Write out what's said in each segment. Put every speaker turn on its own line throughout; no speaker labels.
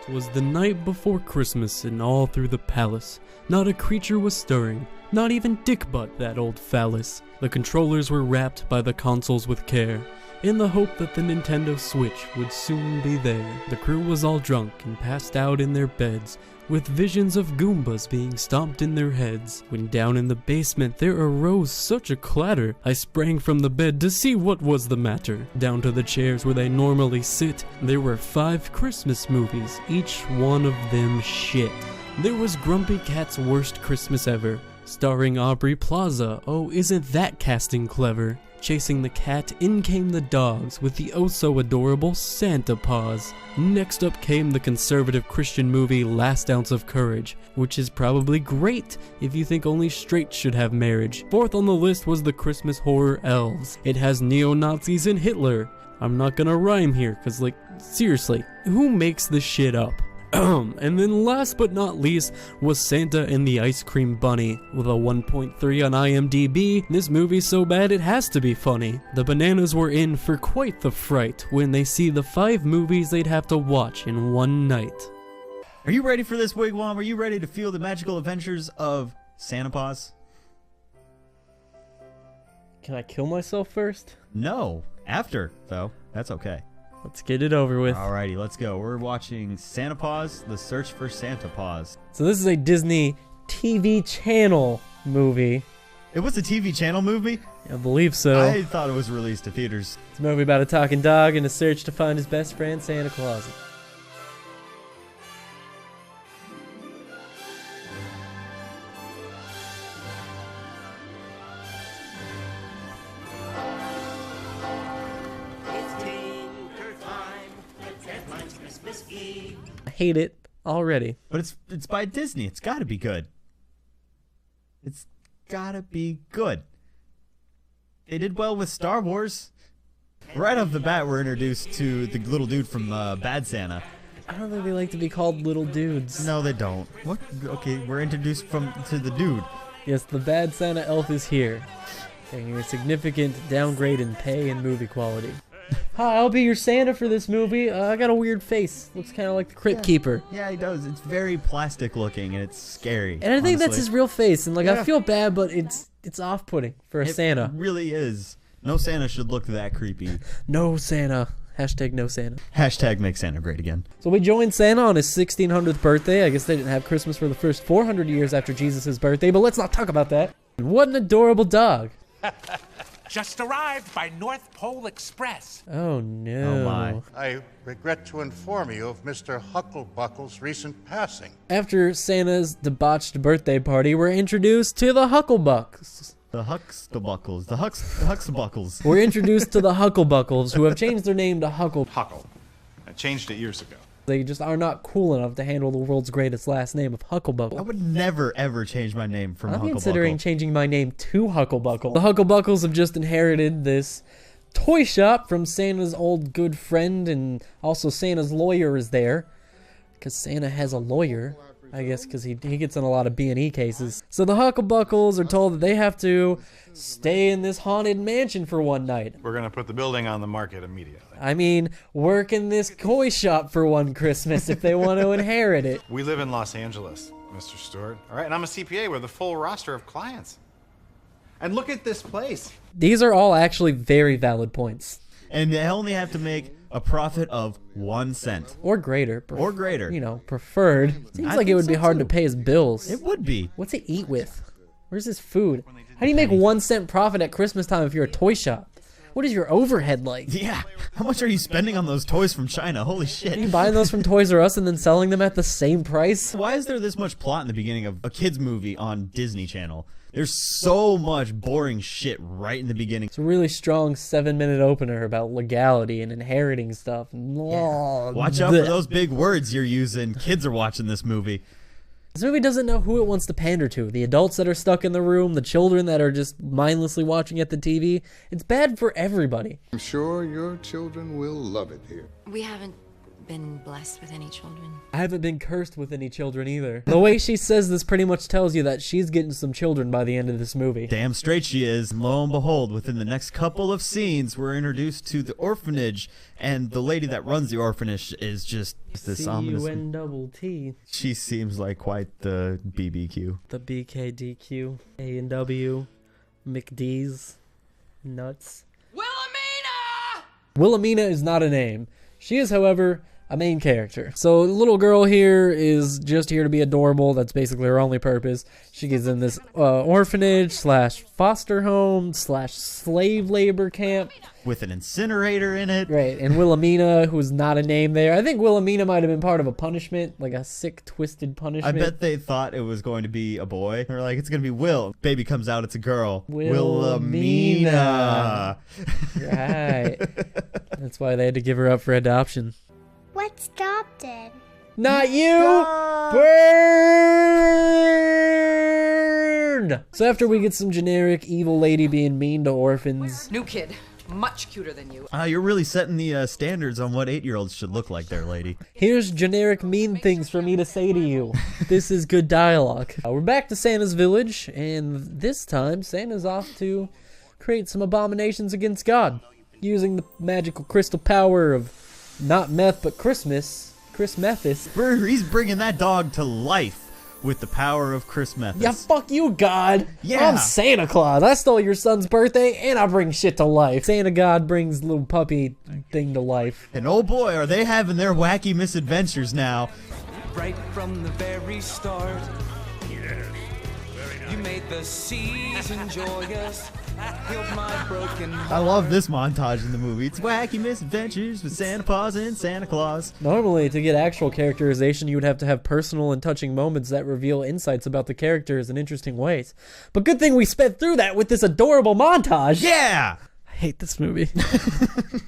'Twas the night before Christmas, and all through the palace not a creature was stirring, not even Dickbutt, that old phallus. The controllers were wrapped by the consoles with care, in the hope that the Nintendo Switch would soon be there. The crew was all drunk and passed out in their beds, with visions of Goombas being stomped in their heads. When down in the basement there arose such a clatter, I sprang from the bed to see what was the matter. Down to the chairs where they normally sit, there were 5 Christmas movies, each one of them shit. There was Grumpy Cat's Worst Christmas Ever, starring Aubrey Plaza. Oh, isn't that casting clever? Chasing the cat, in came the dogs with the oh-so-adorable Santa Paws. Next up came the conservative Christian movie Last Ounce of Courage, which is probably great if you think only straight should have marriage. Fourth on the list was the Christmas horror Elves. It has neo-Nazis and Hitler. I'm not gonna rhyme here, cause like, seriously, who makes this shit up? And then last but not least was Santa and the Ice Cream Bunny. With a 1.3 on IMDb, this movie's so bad it has to be funny. The bananas were in for quite the fright when they see the 5 movies they'd have to watch in one night.
Are you ready for this, Wigwam? Are you ready to feel the magical adventures of Santa Paws?
Can I kill myself first?
No. After, though. That's okay.
Let's get it over with.
Alrighty, let's go. We're watching Santa Paws, The Search for Santa Paws.
So this is a Disney TV channel movie.
It was a TV channel movie?
I believe so.
I thought it was released to theaters.
It's a movie about a talking dog in a search to find his best friend, Santa Claus. I hate it already.
But it's by Disney. It's got to be good. It's got to be good. They did well with Star Wars. Right off the bat, we're introduced to the little dude from Bad Santa.
I don't think they like to be called little dudes.
No, they don't. What? Okay, we're introduced to the dude.
Yes, the Bad Santa elf is here, taking a significant downgrade in pay and movie quality. Hi, I'll be your Santa for this movie. I got a weird face. Looks kind of like the Crypt Keeper.
Yeah, he does. It's very plastic looking, and it's scary.
And I think that's his real face. And like,
Yeah.
I feel bad, but it's off-putting for a Santa.
It really is. No Santa should look that creepy.
No Santa. Hashtag no Santa.
Hashtag make Santa great again.
So we joined Santa on his 1600th birthday. I guess they didn't have Christmas for the first 400 years after Jesus' birthday, but let's not talk about that. What an adorable dog.
Just arrived by North Pole Express.
Oh no.
Oh my.
I regret to inform you of Mr. Hucklebuckle's recent passing.
After Santa's debauched birthday party, we're introduced to the Hucklebucks.
The Huxtabuckles. The Huxtabuckles.
We're introduced to the Hucklebuckles, who have changed their name to Huckle.
Huckle. I changed it years ago.
They just are not cool enough to handle the world's greatest last name of
I
Hucklebuckle.
would never, ever change my name from
I'm
Hucklebuckle.
considering changing my name to Hucklebuckle. The Hucklebuckles have just inherited this toy shop from Santa's old good friend, and also Santa's lawyer is there. Because Santa has a lawyer, I guess, because he gets in a lot of B&E cases. So the Hucklebuckles are told that they have to stay in this haunted mansion for one night.
We're going to put the building on the market immediately.
I mean, work in this toy shop for one Christmas if they want to inherit it.
We live in Los Angeles, Mr. Stewart. All right, and I'm a CPA with a full roster of clients. And look at this place.
These are all actually very valid points.
And they only have to make a profit of 1 cent.
Or greater.
Or greater.
You know, preferred. Seems
I
like it
think
would be
so,
hard
too.
to pay his bills.
It would be.
What's it eat with? Where's his food? How do you make 1 cent profit at Christmas time if you're a toy shop? What is your overhead like?
Yeah. How much are you spending on those toys from China? Holy shit.
Are you buying those from Toys R Us and then selling them at the same price?
Why is there this much plot in the beginning of a kid's movie on Disney Channel? There's so much boring shit right in the beginning.
It's a really strong 7-minute opener about legality and inheriting stuff.
Yeah. Watch out for those big words you're using. Kids are watching this movie.
This movie doesn't know who it wants to pander to. The adults that are stuck in the room, the children that are just mindlessly watching at the TV. It's bad for everybody.
I'm sure your children will love it here.
We haven't
been blessed with any children?
I haven't been cursed with any children either. The way she says this pretty much tells you that she's getting some children by the end of this movie.
Damn straight she is. And lo and behold, within the next couple of scenes, we're introduced to the orphanage, and the lady that runs the orphanage is just this ominous.
C-U-N-double-T.
She seems like quite the BBQ.
The BKDQ, A&W, McD's, nuts.
Wilhelmina!
Wilhelmina is not a name. She is, however, a main character. So the little girl here is just here to be adorable. That's basically her only purpose. She gets in this orphanage slash foster home slash slave labor camp.
With an incinerator in it.
Right, and Wilhelmina, who's not a name there. I think Wilhelmina might have been part of a punishment, like a sick, twisted punishment.
I bet they thought it was going to be a boy. They're like, it's going to be Will. Baby comes out, it's a girl.
Wilhelmina. Right. That's why they had to give her up for adoption.
What's adopted?
Not you! Burn! So after we get some generic evil lady being mean to orphans.
New kid. Much cuter than you.
You're really setting the standards on what 8-year-olds should look like there, lady.
Here's generic mean things for me to say to you. This is good dialogue. We're back to Santa's village, and this time Santa's off to create some abominations against God. Using the magical crystal power of not meth, but Christmas. Chris Methis.
He's bringing that dog to life with the power of Chris Methis.
Yeah, fuck you, God.
Yeah.
I'm Santa Claus. I stole your son's birthday, and I bring shit to life. Santa God brings little puppy thing to life.
And oh boy, are they having their wacky misadventures now.
Right from the very start. You made the season joyous. Healed my broken heart.
I love this montage in the movie. It's wacky misadventures with Santa Paws and Santa Claus.
Normally, to get actual characterization, you would have to have personal and touching moments that reveal insights about the characters in interesting ways. But good thing we sped through that with this adorable montage.
Yeah!
I hate this movie.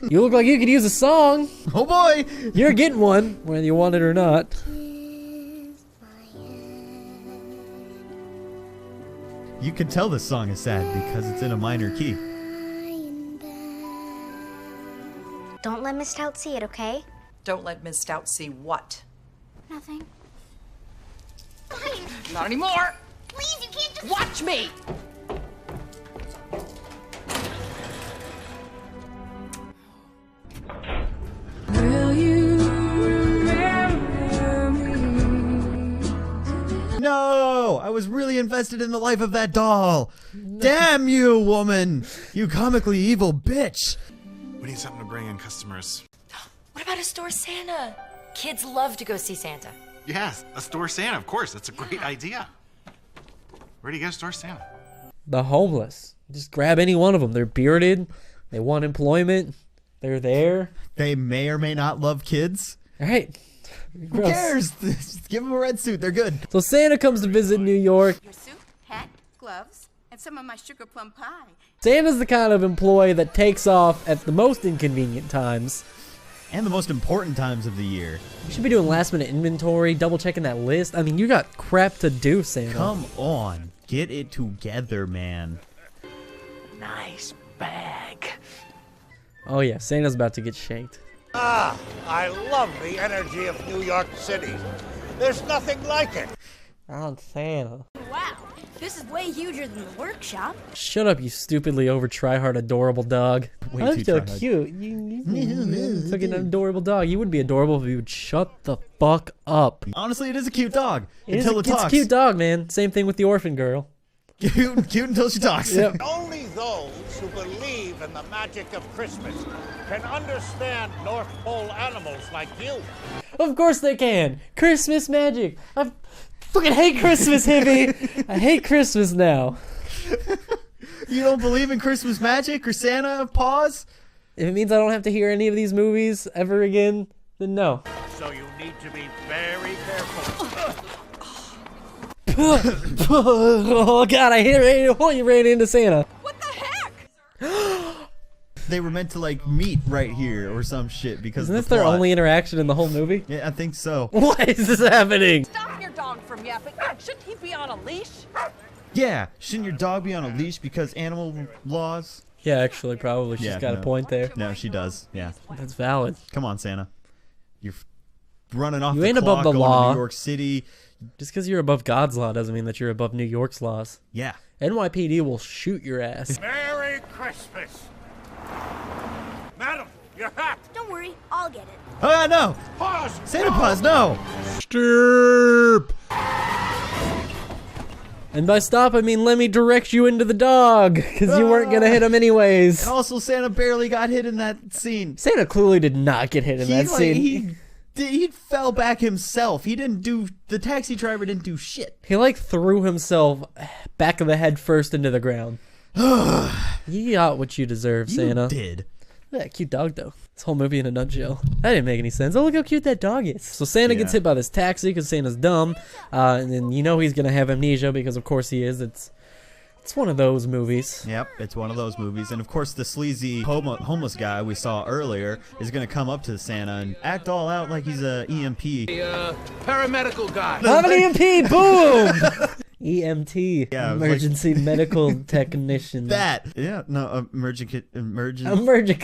You look like you could use a song.
Oh boy!
You're getting one, whether you want it or not.
You can tell this song is sad because it's in a minor key.
Don't let Miss Stout see it, okay?
Don't let Miss Stout see what?
Nothing.
Not anymore.
Please, you can't just...
Watch me.
Will you remember me?
No! I was really invested in the life of that doll. Damn you, woman! You comically evil bitch!
We need something to bring in customers.
What about a store Santa? Kids love to go see Santa.
Yes, a store Santa, of course. That's a great idea. Where do you get a store Santa?
The homeless. Just grab any one of them. They're bearded. They want employment. They're there.
They may or may not love kids.
All right.
Who cares? Just give them a red suit. They're good.
So Santa comes to visit New York.
Your suit, hat, gloves, and some of my sugar plum pie.
Santa's the kind of employee that takes off at the most inconvenient times.
And the most important times of the year.
You should be doing last minute inventory, double checking that list. I mean, you got crap to do, Santa.
Come on. Get it together, man.
Nice bag.
Oh yeah, Santa's about to get shanked.
Ah, I love the energy of New York City. There's nothing like it.
I'm Santa.
Wow, this is way huger than the workshop.
Shut up, you stupidly over try-hard adorable dog.
Way
I'm
too
so
try-hard.
cute. You fucking adorable dog. You would be adorable if you would shut the fuck up.
Honestly, it is a cute dog.
It's
Until it talks.
a cute dog, man. Same thing with the orphan girl.
Cute until she talks.
Yep.
Only those who believe in the magic of Christmas can understand North Pole animals like you.
Of course they can. Christmas magic. I fucking hate Christmas, hippie. I hate Christmas now.
You don't believe in Christmas magic or Santa Paws?
If it means I don't have to hear any of these movies ever again, then no.
So you need to be very careful.
Oh god, you ran into Santa.
What the heck?
They were meant to like meet right here or some shit because
Isn't
of
this
the
their
plot.
only interaction in the whole movie?
Yeah, I think so.
What is this happening?
Stop your dog from yapping. Shouldn't he be on a leash?
Yeah, shouldn't your dog be on a leash because animal laws?
Yeah, actually, probably. She's got a point there.
No, she does. Yeah.
That's valid.
Come on, Santa. You're running off
You
the
ain't
clock,
above the
going
law.
to New York City.
Just because you're above God's law doesn't mean that you're above New York's laws.
Yeah.
NYPD will shoot your ass.
Merry Christmas. Madam, your hat.
Don't worry, I'll get it.
Oh, no.
Paws.
Santa Paws, no.
Stirp!
And by stop, I mean let me direct you into the dog, because you weren't going to hit him anyways.
And also, Santa barely got hit in that scene.
Santa clearly did not get hit in that scene.
He fell back himself. The taxi driver didn't do shit.
He like threw himself back of the head first into the ground. You got what you deserve, Santa.
You did.
Yeah, cute dog though. This whole movie in a nutshell. That didn't make any sense. Oh, look how cute that dog is. So Santa gets hit by this taxi because Santa's dumb, and then you know he's gonna have amnesia because of course he is. It's one of those movies.
Yep, it's one of those movies. And of course, the sleazy homeless guy we saw earlier is gonna come up to Santa and act all out like he's a EMP.
Paramedical guy.
I'm an EMP. Boom. EMT,
Yeah,
emergency medical technician.
Emergency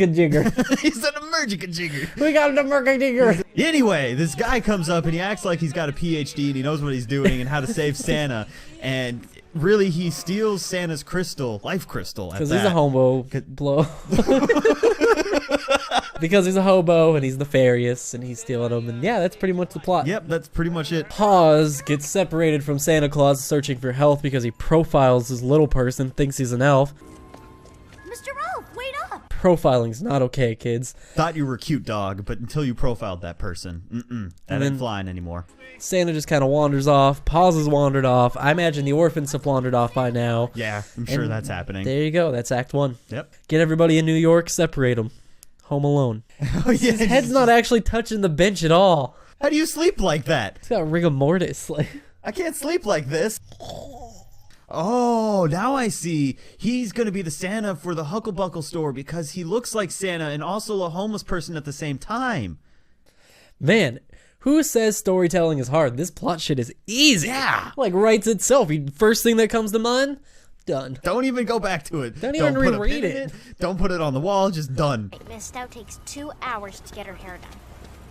jigger.
He's an emergency jigger.
We got an emergency jigger.
Anyway, this guy comes up and he acts like he's got a PhD and he knows what he's doing and how to save Santa. And really, he steals Santa's life crystal.
Because he's a hobo. Blow. Because he's a hobo and he's nefarious and he's stealing them. And yeah, that's pretty much the plot.
Yep, that's pretty much it.
Paws gets separated from Santa Claus searching for health because he profiles this little person, thinks he's an elf.
Mr. Ralph, wait up!
Profiling's not okay, kids.
Thought you were a cute dog, but until you profiled that person, that ain't flying anymore.
Santa just kind of wanders off. Paws has wandered off. I imagine the orphans have wandered off by now.
Yeah, I'm sure that's happening.
There you go. That's Act 1.
Yep.
Get everybody in New York, separate them. Home Alone.
Oh, yeah,
His head's not actually touching the bench at all.
How do you sleep like that?
It's got rigor mortis. Like,
I can't sleep like this. Oh, now I see. He's going to be the Santa for the Hucklebuckle store because he looks like Santa and also a homeless person at the same time.
Man, who says storytelling is hard? This plot shit is easy.
Yeah.
Like, writes itself. First thing that comes to mind, done.
Don't even go back to it.
Don't even
put a
reread
pin in it. Don't put it on the wall. Just done.
Miss Stout takes 2 hours to get her hair done.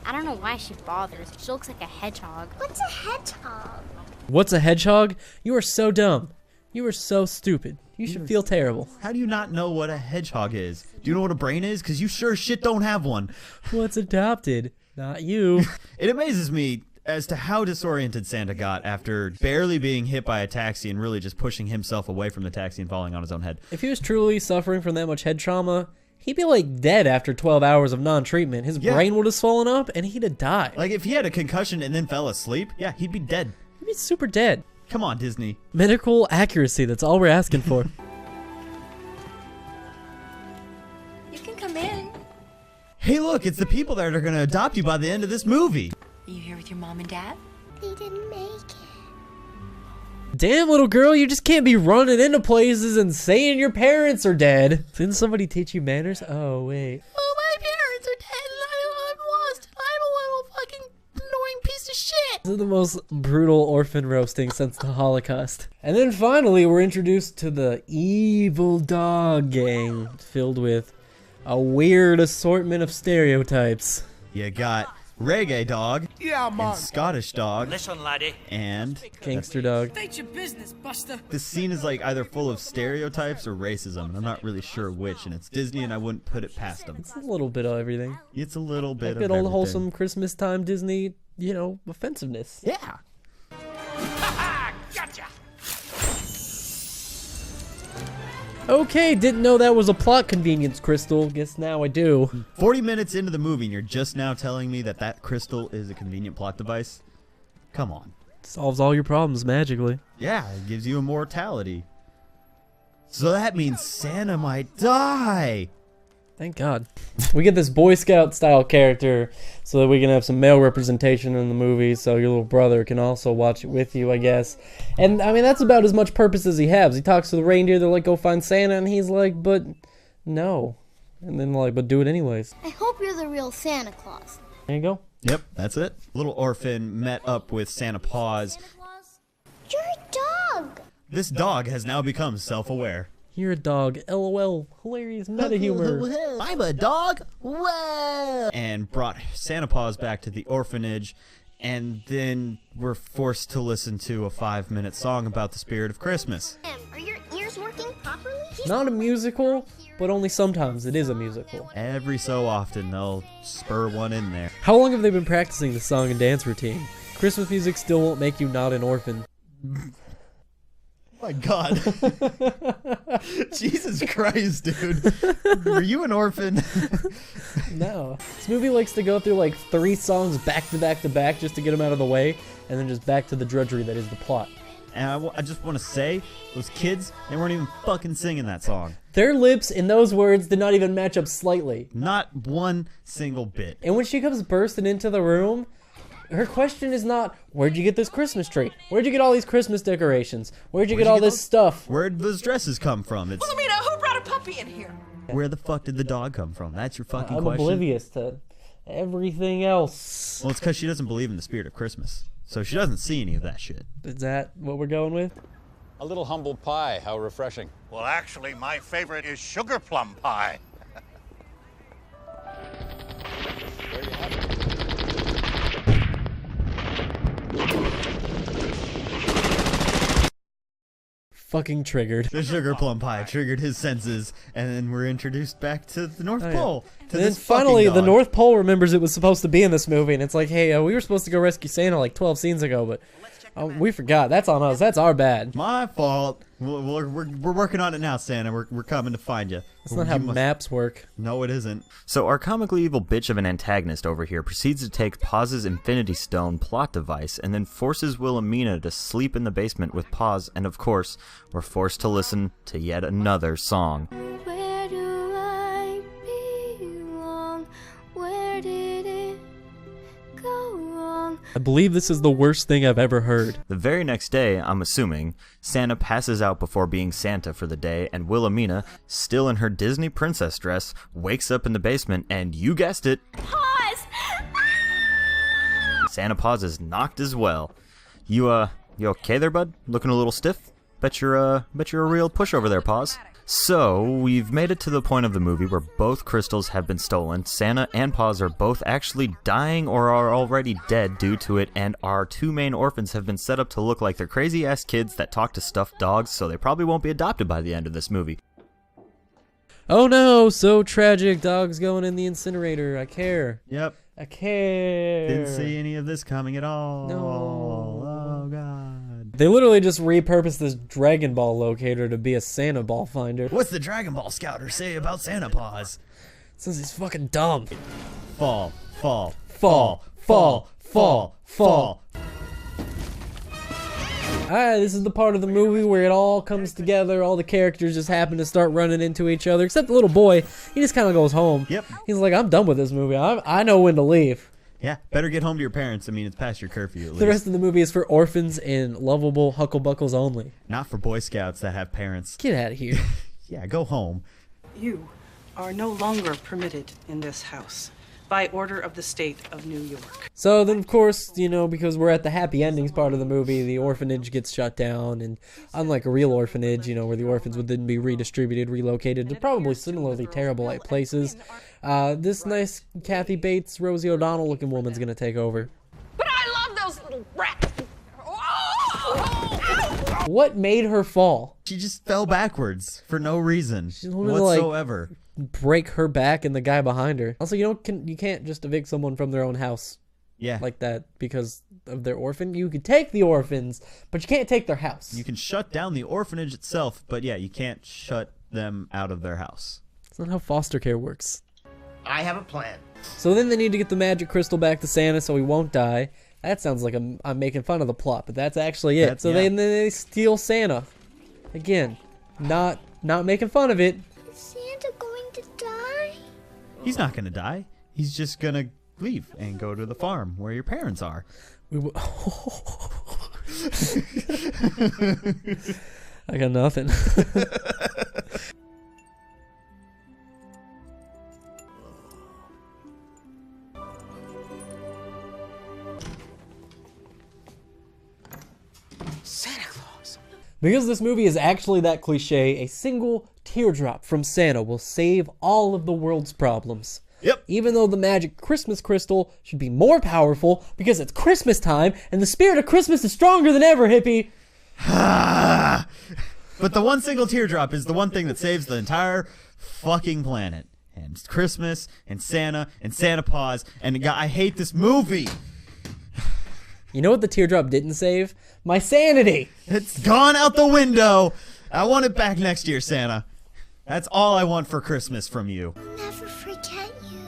I don't know why she bothers. She looks like a hedgehog. What's a hedgehog?
What's a hedgehog? You are so dumb. You are so stupid. You should feel terrible.
How do you not know what a hedgehog is? Do you know what a brain is? Because you sure shit don't have one.
What's adopted? Not you.
It amazes me as to how disoriented Santa got after barely being hit by a taxi and really just pushing himself away from the taxi and falling on his own head.
If he was truly suffering from that much head trauma, he'd be like dead after 12 hours of non-treatment. His brain would have swollen up and he'd have died.
Like if he had a concussion and then fell asleep, yeah, he'd be dead.
He'd be super dead.
Come on, Disney.
Medical accuracy, that's all we're asking for.
You can come in.
Hey, look, it's the people that are going to adopt you by the end of this movie.
Are you here with your mom and dad?
They didn't make it.
Damn, little girl, you just can't be running into places and saying your parents are dead. Didn't somebody teach you manners? Oh, wait.
Oh, my parents are dead and I'm lost. I'm a little fucking annoying piece of shit.
This is the most brutal orphan roasting since the Holocaust. And then finally, we're introduced to the evil dog gang filled with a weird assortment of stereotypes.
You got reggae dog, and Scottish dog,
Listen, laddie.
and
Gangster dog.
State your business, Buster.
this scene is like either full of stereotypes or racism. I'm not really sure which, and it's Disney, and I wouldn't put it past them.
It's a little bit of everything.
It's a little bit
Like
of
good old
everything.
wholesome Christmas time Disney, you know, offensiveness.
Yeah.
Gotcha.
Okay, didn't know that was a plot convenience, Crystal. Guess now I do.
40 minutes into the movie, and you're just now telling me that that crystal is a convenient plot device? Come on.
Solves all your problems magically.
Yeah, it gives you immortality. So that means Santa might die.
Thank God. We get this Boy Scout style character so that we can have some male representation in the movie so your little brother can also watch it with you, I guess. And, I mean, that's about as much purpose as he has. He talks to the reindeer, they're like, go find Santa, and he's like, but no. And then like, but do it anyways.
I hope you're the real Santa Claus.
There you go.
Yep, that's it. Little orphan met up with Santa Paws.
You're a dog.
This dog has now become self-aware.
You're a dog. LOL. Hilarious meta humor.
I'm a dog. Whoa! And brought Santa Paws back to the orphanage, and then we're forced to listen to a 5-minute song about the spirit of Christmas.
Are your ears working properly?
Not a musical, but only sometimes it is a musical.
Every so often they'll spur one in there.
How long have they been practicing the song and dance routine? Christmas music still won't make you not an orphan.
My God. Jesus Christ, dude. Were you an orphan?
No. This movie likes to go through like 3 songs back to back to back just to get them out of the way, and then just back to the drudgery that is the plot.
And I just want to say, those kids, they weren't even fucking singing that song.
Their lips in those words did not even match up slightly.
Not one single bit.
And when she comes bursting into the room, her question is not, where'd you get this Christmas tree? Where'd you get all these Christmas decorations? Where'd you get all this stuff?
Where'd those dresses come from? It's
Wilhelmina, who brought a puppy in here?
where the fuck did the dog come from? That's your fucking
I'm
question.
oblivious to everything else.
Well, it's because she doesn't believe in the spirit of Christmas. So she doesn't see any of that shit.
Is that what we're going with?
A little humble pie, how refreshing.
Well, actually, my favorite is sugar plum pie.
There you have it.
Fucking triggered.
The sugar plum pie triggered his senses, and then we're introduced back to the North Pole.
And then finally, the North Pole remembers it was supposed to be in this movie, and it's like, hey, we were supposed to go rescue Santa like 12 scenes ago, but we forgot. That's on us. That's our bad.
My fault. We're working on it now, Santa. We're coming to find you.
That's not how maps work.
No, it isn't.
So our comically evil bitch of an antagonist over here proceeds to take Paws' Infinity Stone plot device and then forces Wilhelmina to sleep in the basement with Paws, and of course, we're forced to listen to yet another song.
Where do I belong? Where did it go wrong?
I believe this is the worst thing I've ever heard.
The very next day, I'm assuming, Santa passes out before being Santa for the day, and Wilhelmina, still in her Disney princess dress, wakes up in the basement, and you guessed it,
Pause!
Santa Paws is knocked as well. You okay there, bud? Looking a little stiff? Bet you're a real pushover there, Paws. So, we've made it to the point of the movie where both crystals have been stolen, Santa and Paws are both actually dying or are already dead due to it, and our 2 main orphans have been set up to look like they're crazy-ass kids that talk to stuffed dogs, so they probably won't be adopted by the end of this movie.
Oh no, so tragic. Dog's going in the incinerator. I care.
Yep.
I care.
Didn't see any of this coming at all.
No.
Oh, God.
They literally just repurposed this Dragon Ball locator to be a Santa ball finder.
What's the Dragon Ball Scouter say about Santa Paws?
Says he's fucking dumb.
Fall, fall,
Fall, fall, fall, fall. Alright, this is the part of the movie where it all comes together. All the characters just happen to start running into each other. Except the little boy. He just kind of goes home.
Yep.
He's like, I'm done with this movie. I know when to leave.
Yeah, better get home to your parents. I mean, it's past your curfew at least.
The rest of the movie is for orphans and lovable hucklebuckles only.
Not for Boy Scouts that have parents.
Get out of here.
Yeah, go home.
You are no longer permitted in this house by order of the state of New York.
So then, of course, you know, because we're at the happy endings part of the movie, the orphanage gets shut down, and unlike a real orphanage, you know, where the orphans would then be redistributed, relocated to probably similarly terrible places, this nice Kathy Bates, Rosie O'Donnell looking woman's gonna take over.
But I love those little rats.
What made her fall?
She just fell backwards for no reason
wanted to,
whatsoever.
Break her back and the guy behind her. Also, you can't just evict someone from their own house.
Yeah.
Like that because of their orphan. You could take the orphans, but you can't take their house.
You can shut down the orphanage itself, but yeah, you can't shut them out of their house.
That's not how foster care works.
I have a plan.
So then they need to get the magic crystal back to Santa so he won't die. That sounds like I'm making fun of the plot, but that's actually it. Then they steal Santa. Again, not making fun of it.
Is Santa going to die?
He's not gonna die. He's just gonna leave and go to the farm where your parents are.
I got nothing. Because this movie is actually that cliche, a single teardrop from Santa will save all of the world's problems.
Yep.
Even though the magic Christmas crystal should be more powerful because it's Christmas time and the spirit of Christmas is stronger than ever, hippie.
But the one single teardrop is the one thing that saves the entire fucking planet. And it's Christmas, and Santa Paws, and I hate this movie.
You know what the teardrop didn't save? My sanity.
It's gone out the window. I want it back next year, Santa. That's all I want for Christmas from you.
We'll never forget you.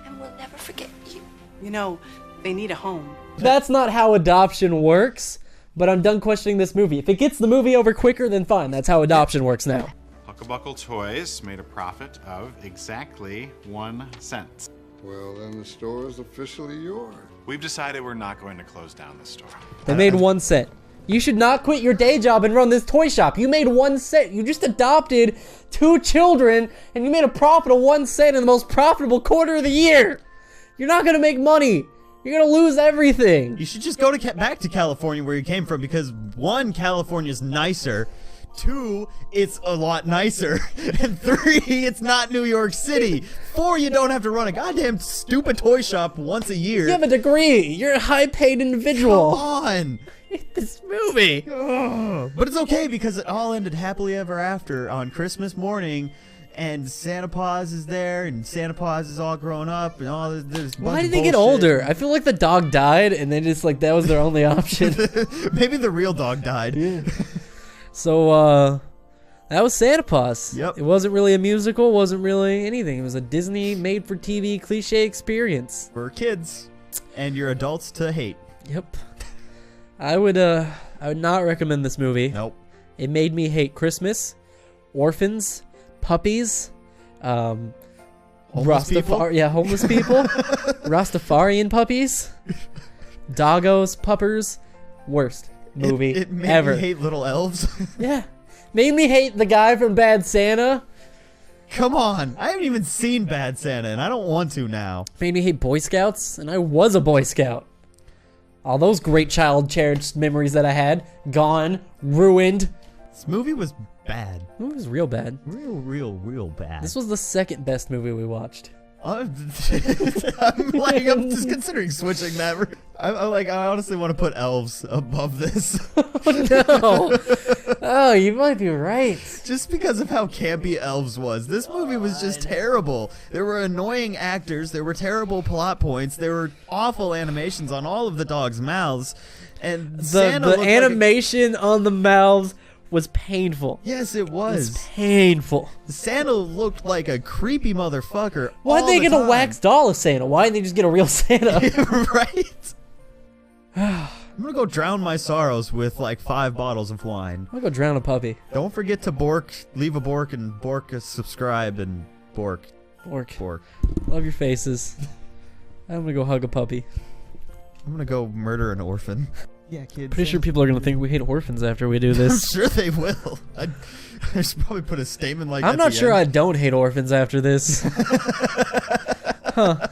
And we'll never forget you.
You know, they need a home.
That's not how adoption works, but I'm done questioning this movie. If it gets the movie over quicker, then fine. That's how adoption works now.
Hucklebuckle Toys made a profit of exactly 1 cent.
Well, then the store is officially yours.
We've decided we're not going to close down the store.
They made 1 cent. You should not quit your day job and run this toy shop. You made 1 cent. You just adopted 2 children, and you made a profit of 1 cent in the most profitable quarter of the year. You're not going to make money. You're going to lose everything.
You should just go back to California where you came from because 1, California's nicer. 2, it's a lot nicer. And 3, it's not New York City. 4, you don't have to run a goddamn stupid toy shop once a year.
You have a degree. You're a high-paid individual.
Come on.
This movie.
But it's okay because it all ended happily ever after on Christmas morning. And Santa Paws is there, and Santa Paws is all grown up, and all this.
Why did they get older? I feel like the dog died, and then just like that was their only option.
Maybe the real dog died.
Yeah. So, that was Santa Paws.
Yep.
It wasn't really a musical, wasn't really anything. It was a Disney made-for-TV cliche experience.
For kids. And your adults to hate.
Yep. I would not recommend this movie.
Nope.
It made me hate Christmas, orphans, puppies,
homeless people?
Yeah, homeless people, Rastafarian puppies, doggos, puppers, worst movie
it made
ever.
me hate little elves.
Yeah, made me hate the guy from Bad Santa.
Come on, I haven't even seen Bad Santa, and I don't want to now.
Made me hate Boy Scouts, and I was a Boy Scout. All those great child cherished memories that I had, gone, ruined.
This movie was bad.
It was real bad.
Real bad.
This was the second best movie we watched.
I'm just considering switching that. I honestly want to put elves above this.
No. Oh, you might be right.
Just because of how campy Elves was. This movie was just terrible. There were annoying actors. There were terrible plot points. There were awful animations on all of the dogs' mouths. And
the animation on the mouths was painful.
Yes, it was.
It was painful.
Santa looked like a creepy motherfucker.
Why'd they get a wax doll of Santa? Why didn't they just get a real Santa?
Right? I'm gonna go drown my sorrows with like 5 bottles of wine.
I'm gonna go drown a puppy.
Don't forget to leave a bork and bork a subscribe and bork.
Love your faces. I'm gonna go hug a puppy.
I'm gonna go murder an orphan. Yeah, kids.
Pretty sure people are gonna think we hate orphans after we do this.
I'm sure they will. I should probably put a statement like that.
I'm not sure I don't hate orphans after this. Huh.